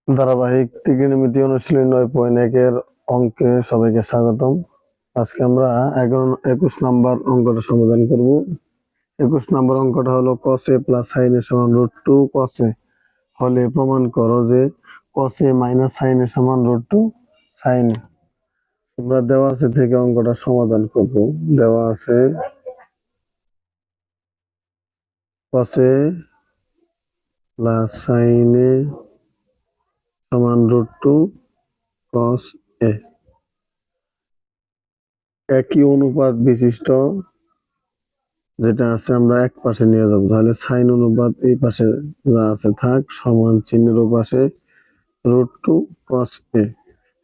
ধারাবাহিক ত্রিকোণমিতি অনুশীলনী 9.1 এর অঙ্কে সবাইকে স্বাগতম। আজকে আমরা 21 নম্বর অঙ্কটা সমাধান করব। 21 নম্বর অঙ্কটা হলো cos a plus sin a সমান √2 cos a হলে প্রমাণ করো যে cos a minus sin a সমান √2 sin a। আমরা দেওয়া আছে থেকে অঙ্কটা সমাধান করব। দেওয়া আছে cos a plus sin a সমান √2 cos a। একই অনুপাত বিশিষ্ট যেটা আছে আমরা এক পাশে নিয়ে যাব, তাহলে সাইন অনুপাত এই পাশে যা আছে থাক, সমান চিহ্নের ওপাশে √2 cos a।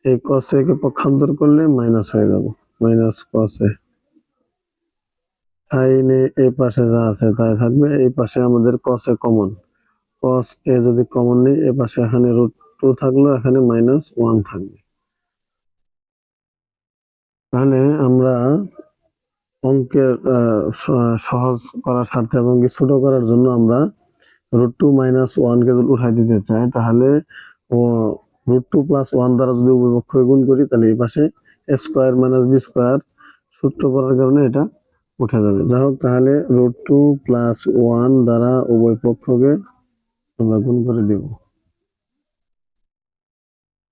এই cos a কে পক্ষান্তর করলে মাইনাস হয়ে যাবে, minus cos a। Sine a এই পাশে যা আছে তাই থাকবে, এই পাশে আমাদের cos a common, cos a যদি কমন নেই এই পাশে এখানে √2 থাকলো, এখানে -1 থাকবে। তাহলে আমরা অঙ্কের সহজ করার স্বার্থে এবং ছোট করার জন্য আমরা √2 - 1 কে যদি উঠাই দিতে চাই, তাহলে √2 + 1 দ্বারা যদি উভয় পক্ষকে গুণ করি, তাহলে এই পাশে স্কয়ার মাইনাস বি স্কয়ার সূত্র পড়ার কারণে এটা উঠে যাবে। যাই হোক, তাহলে √2 + 1 দ্বারা উভয় পক্ষকে আমরা গুণ করে দিব।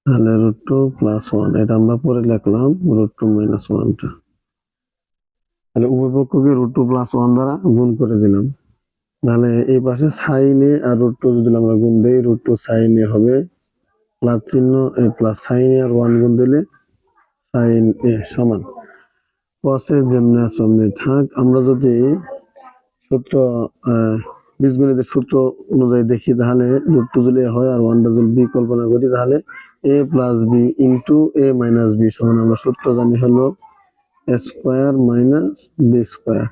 তাহলে √2 + 1 এটা আমরা পরে লিখলাম √2 - 1 টা। তাহলে উভয় পক্ষকে √2 + 1 দ্বারা গুণ করে দিলাম। তাহলে এই পাশে সাইন এ আর √2 যদি আমরা গুণ দেই, √2 sin a হবে প্লাস চিহ্ন প্লাস সাইন এ আর 1 গুণ দিলে সাইন এ সমান cos এ যেমনি আছে অমনি থাক। আমরা যদি সূত্র বীজগণিতের সূত্র অনুযায়ী দেখি, তাহলে √2 যদি হয় আর 1টা যদি বি কল্পনা করি, তাহলে a + b * a - b সমান আমরা সূত্র জানি হলো স্কয়ার মাইনাস বি স্কয়ার।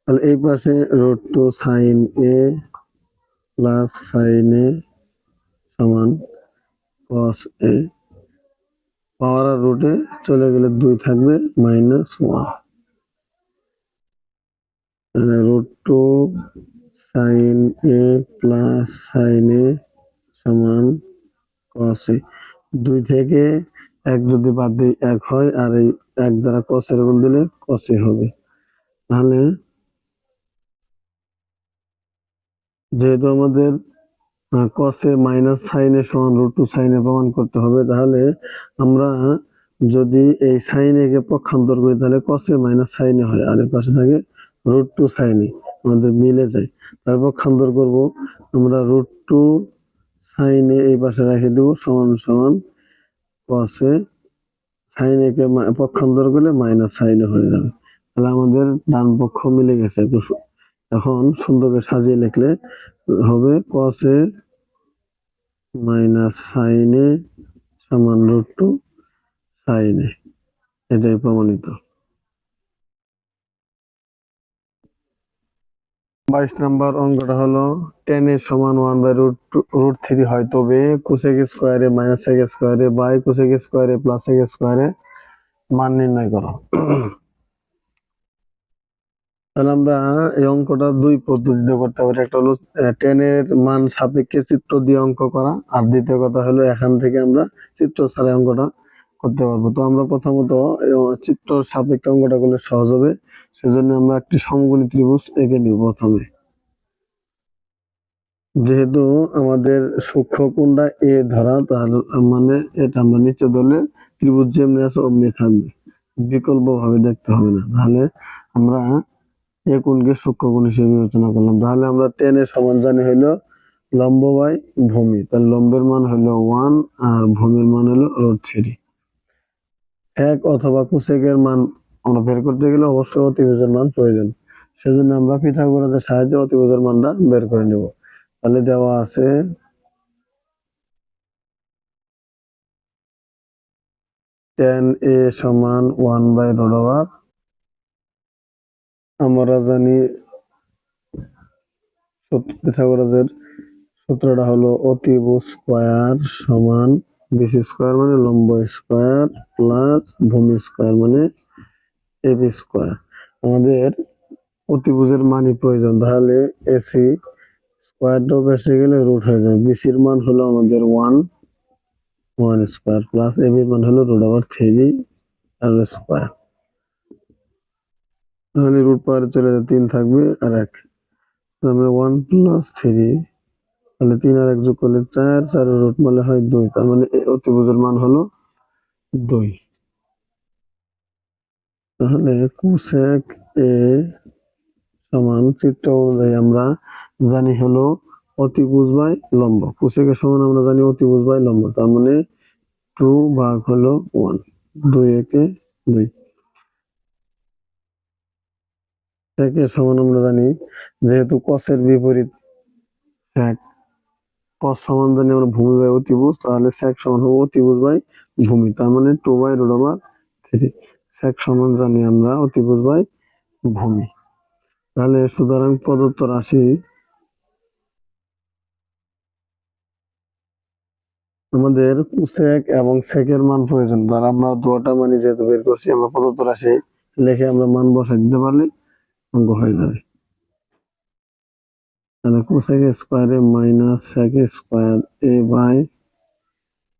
তাহলে এই পাশে √2 sin a plus sin a সমান cos a। পাওয়ার আর রুটে চলে গেলে 2 থাকবে, -1। √2 sin a plus sin a সমান cos a। 2 থেকে 1 যদি বাদ দিই 1 হয়, আর এই 1 দ্বারা cos এর গুণ দিলে cos a হবে। তাহলে যেহেতু আমাদের cos a minus sin a সমান √2 sin a প্রমাণ করতে হবে, তাহলে আমরা যদি এই sin a কে পক্ষান্তর করি, তাহলে cos a minus sin a হয়, আর এর পাশে থাকে √2 sin a, আমাদের মিলে যায়। তার পক্ষান্তর করব আমরা, √2 sin a এই পাশে রেখে দেব, সমান সমান cos a। sin a কে পক্ষান্তর করলে মাইনাস sin a হয়ে যাবে। তাহলে আমাদের ডান পক্ষ মিলে গেছে। এখন সুন্দর করে সাজিয়ে লিখলে হবে cos a minus sin a সমান √2 sin a। এটাই প্রমাণিত। 22 নম্বর অঙ্কটা হলো tan a সমান 1/√3 হয়, তবে cosec স্কয়ারে মাইনাস sec স্কয়ারে বাই cosec স্কয়ারে প্লাস sec স্কয়ারে মান নির্ণয় করো। তাহলে আমরা এই অঙ্কটা দুই পদ্ধতিতে করতে পারি। একটা হলো tan এর মান সাপেক্ষে চিত্র দিয়ে অঙ্ক করা, আর দ্বিতীয় কথা হলো এখান থেকে আমরা চিত্র ছাড়া অঙ্কটা করতে পারবো। তো আমরা প্রথমত চিত্র সাপেক্ষে অঙ্কটা করলে সহজ হবে, সেজন্য আমরা একটি সমকোণী ত্রিভুজ এঁকে নিব প্রথমে। যেহেতু আমাদের সূক্ষ্মকোণটা এ ধরা, তাহলে মানে এটা আমরা নিচে ধরলে ত্রিভুজ যেমনি আছে অমনি থাকবে, বিকল্প ভাবে দেখতে হবে না। তাহলে আমরা এ কোণকে সূক্ষ্মকোণ হিসেবে বিবেচনা করলাম। তাহলে আমরা tan এর সমান জানি হইলো লম্ব বাই ভূমি। তাহলে লম্বের মান হলো 1 আর ভূমির মান হলো √3। 1 অথবা কোসেকের মান আমরা বের করতে গেলে অবশ্যই অতিভুজের মান প্রয়োজন, সেজন্য আমরা পিথাগোরাসের সাহায্যে অতিভুজের মানটা বের করে নেব। তাহলে দেওয়া আছে tan a সমান 1/√, আমরা জানি পিথাগোরাসের সূত্রটা হলো অতিভুজ স্কয়ার সমান বিসি স্কয়ার মানে লম্ব স্কয়ার প্লাস ভূমি স্কয়ার মানে এবি স্কয়ার। আমাদের অতিভুজের মানই প্রয়োজন, তাহলে এসি স্কোয়ারটাও বেসে গেলে রুট হয়ে যাবে। বিসির মান হলো আমাদের 1 স্কোয়ার প্লাস এবির মান হলো রুট ওভার 3 আর স্কোয়ার। তাহলে রুট পাওয়ারে চলে যাবে 3 থাকবে আর 1, তাহলে 1 প্লাস 3, তাহলে 3 আর 1 যোগ করলে 4, 4 রুট মারলে হয় 2, তার মানে অতিভুজের মান হলো 2। তাহলে কোসেক এ সমান চিত্র অনুযায়ী আমরা জানি হলো অতিভুজ বাই লম্ব। কোসেক এর সমান আমরা জানি অতিভুজ বাই লম্ব, তার মানে 2 ভাগ হলো 1, 2 একে 2। সেক এর সমান আমরা জানি যেহেতু কসের বিপরীত সেক, কস সমান জানি আমরা ভূমি বাই অতিভুজ, তাহলে সেক সমান হবে অতিভুজ বাই ভূমি, তার মানে 2 বাই রুট ওভার 3। সেক সমান জানি আমরা অতিভুজ বাই ভূমি। তাহলে সুতরাং প্রদত্ত রাশি আমাদের কোসেক এবং সেকের মান প্রয়োজন, তার আমরা দুটো মানই যেহেতু বের করছি, আমরা প্রদত্ত রাশি লিখে আমরা মান বসাই দিতে পারলে অঙ্ক হয়ে যাবে। তাহলে কোসেক স্কোয়ারে minus sec square A by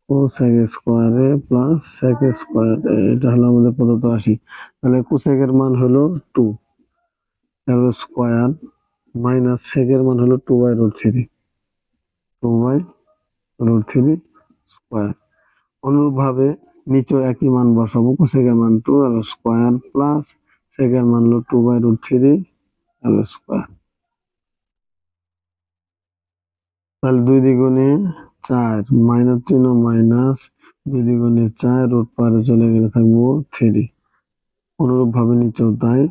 cosec square A plus sec square A, এটা হলো আমাদের প্রদত্ত রাশি। তাহলে কোসেকের মান হলো 2 এর স্কোয়ার মাইনাস সেকের মান হলো 2 by root 3, 2 by root 3 square. অনুরূপভাবে নিচেও একই মান বসাবো, কোসেকের মান 2 আর স্কোয়ার প্লাস সেকের মান হলো 2 বাই রুট 3 আর স্কোয়ার। তাহলে 2 দ্বিগুণে 4, মাইনাস চিহ্ন মাইনাস, 2 দ্বিগুণে 4, রুট পারে চলে গেলে থাকবো 3। অনুরূপভাবে নিচেও তাই,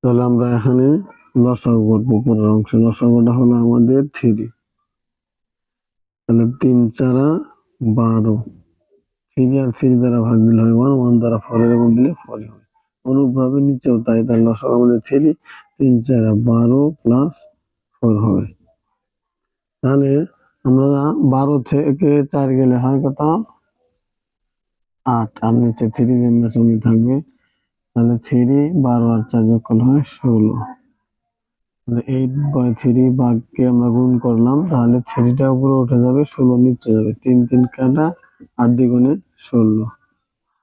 তাহলে আমরা এখানে লসাগু করবো। উপরের অংশে লসাগুটা হলো আমাদের 3, তাহলে 3 4 12, 3 আর 3 দ্বারা ভাগ দিলে হয় 1, 1 দ্বারা 4 এর মধ্যে দিলে 4 হয়। অনুরূপভাবে নিচেও তাই, তাহলে লসাগু আমাদের 3, 3 4 12 প্লাস 4 হবে। তাহলে আমরা 12 থেকে 4 গেলে হয় কত, 8, আর নিচে 3 জন্য থাকবে, তাহলে 3 12 আর 4 যোগ করলে হয় 16। 8/3 ভাগকে আমরা গুণ করলাম, তাহলে 3টা উপরে উঠে যাবে, 16 নিচে যাবে, 3 3 কাটা, 8 দ্বিগুণে 16,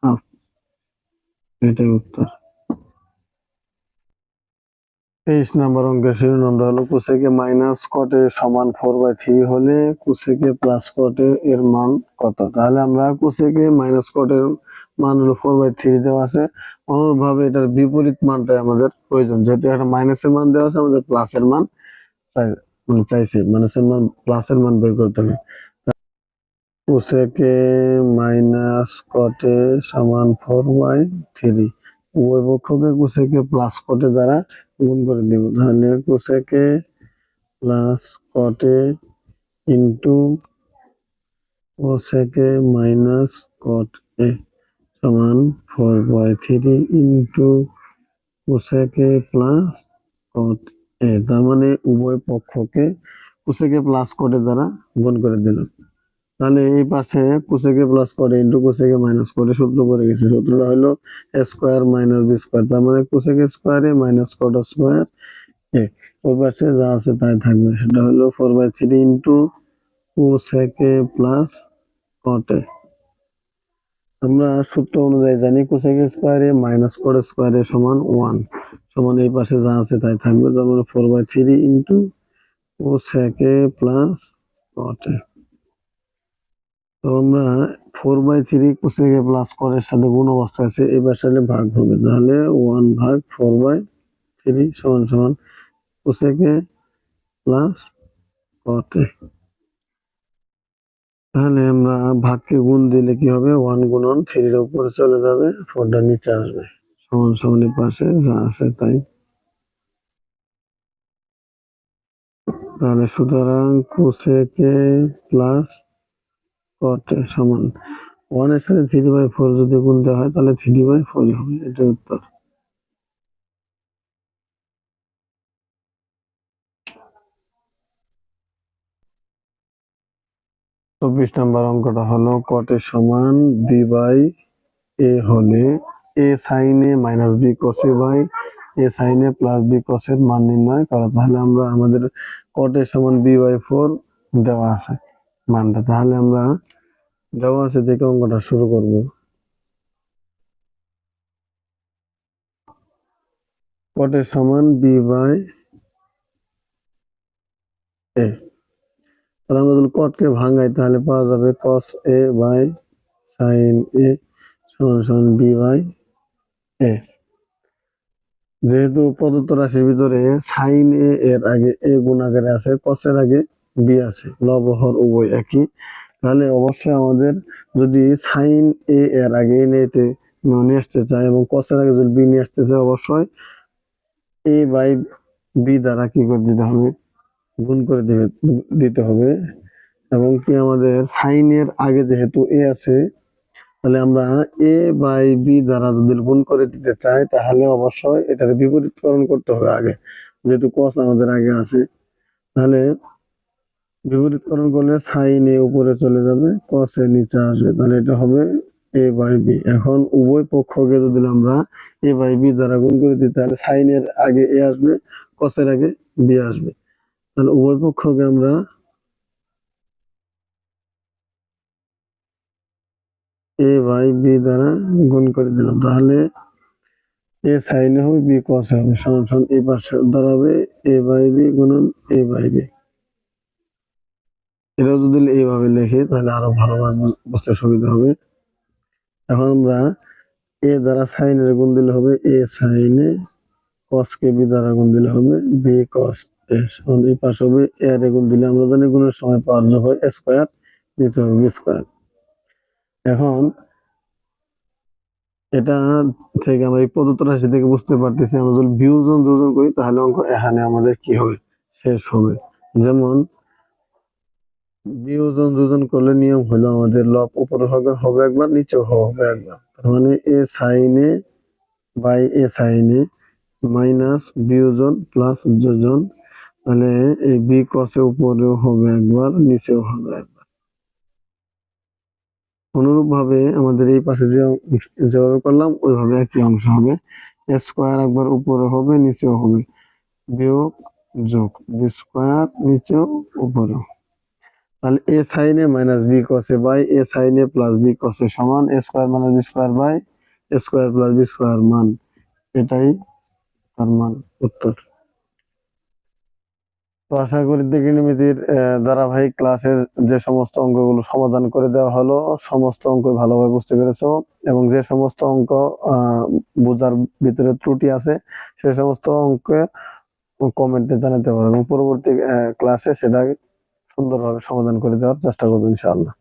হাফ। এটাই উত্তর। 23 নম্বর অঙ্কের শিরোনামটা হলো কোসেকে মাইনাস কটে সমান 4/3 হলে কোসেকে প্লাস কটে এর মান কত। তাহলে আমরা কোসেকে মাইনাস কটের মান হলো 4/3 দেওয়া আছে, অনুরূপভাবে এটার বিপরীত মানটাই আমাদের প্রয়োজন, যেহেতু একটা মাইনাসের মান দেওয়া আছে, আমাদের প্লাসের মান চাইছে, মাইনাসের মান প্লাসের মান বের করতে হবে। কোসেকে মাইনাস কটে সমান 4/3, উভয় পক্ষকে কোসেকে প্লাস কটে দ্বারা গুণ করে দেব। তাহলে কোসেকে প্লাস কটে ইন্টু কোসেকে মাইনাস কট এ সমান 4/3 ইন্টু কোসেকে প্লাস কট এ, তার মানে উভয় পক্ষকে কোসেকে প্লাস কটে দ্বারা গুণ করে দিলাম। তাহলে এই পাশে কোসেকে প্লাস করে ইন্টু কোসেকে মাইনাস করে সূত্র পড়ে গেছে, সূত্রটা হলো এ স্কোয়ার মাইনাস বি স্কোয়ার, তার মানে কোসেকে স্কোয়ারে মাইনাস কট স্কোয়ার এ, ওই পাশে যা আছে তাই থাকবে, সেটা হলো 4/3 ইন্টু কোসেকে প্লাস কট এ। আমরা সূত্র অনুযায়ী জানি কোসেকে স্কোয়ারে মাইনাস কট স্কোয়ারে সমান 1, সমান এই পাশে যা আছে তাই থাকবে, তার মানে 4/3 ইন্টু কোসেকে প্লাস কট এ। তো আমরা 4/3 কোসেকে প্লাস কটের সাথে গুণ অবস্থা আছে, এই পাশে ভাগ হবে, তাহলে 1 ভাগ 4/3 সমান সমান কোসেকে প্লাস কট এ। তাহলে আমরা ভাগকে গুণ দিলে কি হবে, 1 গুণন 3 এর উপরে চলে যাবে, 4টা নিচে আসবে, সমান সমানের পাশে যা আছে তাই। তাহলে সুতরাং কোসেকে প্লাস কট এ সমান 1 এর সাথে 3/4 যদি গুণ দেওয়া হয় তাহলে 3/4 হবে, এটা উত্তর। 24 নম্বর অঙ্কটা হলো কট এর সমান বি বাই এ হলে A sine A minus B cos A by A sine A plus B cos এর মান নির্ণয় করা। তাহলে আমরা আমাদের কট এ সমান বি বাই 4 দেওয়া আছে মানটা, তাহলে আমরা দেওয়া আছে দেখে অঙ্কটা শুরু করব। কট এ সমান বি বাই এ, তাহলে আমরা যদি কটকে ভাঙাই তাহলে পাওয়া যাবে কস এ বাই সাইন এ সমান সমান বি বাই এ। যেহেতু প্রদত্ত রাশির ভিতরে সাইন এ এর আগে এ গুণ আকারে আছে, কস এর আগে বি আছে, লব হর উভয় একই, তাহলে অবশ্যই আমাদের যদি সাইন এ এর আগে নিতে নিয়ে আসতে চাই এবং কস এর আগে যদি বি নিয়ে আসতে চাই, অবশ্যই এ বাই বি দ্বারা কি করে দিতে হবে, গুণ করে দিতে হবে। এবং কি আমাদের সাইন এর আগে যেহেতু এ আছে, তাহলে আমরা এ বাই বি দ্বারা যদি গুণ করে দিতে চাই তাহলে অবশ্যই এটাকে বিপরীতকরণ করতে হবে আগে, যেহেতু কস আমাদের আগে আছে। তাহলে বিপরীতকরণ করলে সাইন এ উপরে চলে যাবে, কস এ নিচে আসবে, তাহলে এটা হবে এ বাই বি। এখন উভয় পক্ষকে যদি আমরা এ বাই বি দ্বারা গুণ করে দিই তাহলে সাইন এর আগে এ আসবে, কস এর আগে বি আসবে, তাহলে উভয় পক্ষকে আমরা এ বাই বি দ্বারা গুণ করে দিলাম, তাহলে এ সাইনে হবে বি কসে হবে সমান সমান এই পাশে দাঁড়াবে এ বাই বি গুণন এ বাই বি। এটাও যদি এইভাবে লিখি তাহলে আরো ভালোভাবে বুঝতে সুবিধা হবে। এখন আমরা এ দ্বারা সাইনের গুণ দিলে হবে এ সাইনে, কস কে বি দ্বারা গুণ দিলে হবে বি কস এ সমান এই পাশে হবে এ এর গুণ দিলে আমরা জানি গুণের সময় পাওয়ার যোগ হয় স্কোয়ার, নিচে হবে বি স্কোয়ার। এখন এটা থেকে আমরা এই প্রদত্ত রাশি থেকে বুঝতে পারতেছি আমরা যদি বিয়োজন যোজন করি তাহলে অঙ্ক এখানে আমাদের কি হবে, শেষ হবে। যেমন বিয়োজন যোজন করলে নিয়ম হলো আমাদের লব উপরে হবে একবার, নিচেও হবে একবার, তার মানে এ সাইনে বাই এ সাইনে মাইনাস বিয়োজন প্লাস যোজন, তাহলে এই বি কসে উপরেও হবে একবার, নিচেও হবে একবার। অনুরূপ ভাবে আমাদের এই পাশে যেভাবে করলাম ওইভাবে একই অংশ হবে, স্কোয়ার একবার উপরে হবে নিচেও হবে, বিয়োগ যোগ বি স্কোয়ার নিচেও উপরেও। তাহলে এ সাইনে মাইনাস বি কসে বাই এ সাইনে প্লাস বি কসে সমান A square minus B square by A square plus B square মান, এটাই তার মান, উত্তর। তো আশা করি ত্রিকোণমিতির ধারাবাহিক ক্লাসের যে সমস্ত অঙ্কগুলো সমাধান করে দেওয়া হলো সমস্ত অঙ্ক ভালোভাবে বুঝতে পেরেছো, এবং যে সমস্ত অঙ্ক বোঝার ভিতরে ত্রুটি আছে সে সমস্ত অঙ্ক কমেন্টে জানাতে পারো এবং পরবর্তী ক্লাসে সেটা সুন্দরভাবে সমাধান করে দেওয়ার চেষ্টা করবো ইনশাআল্লাহ।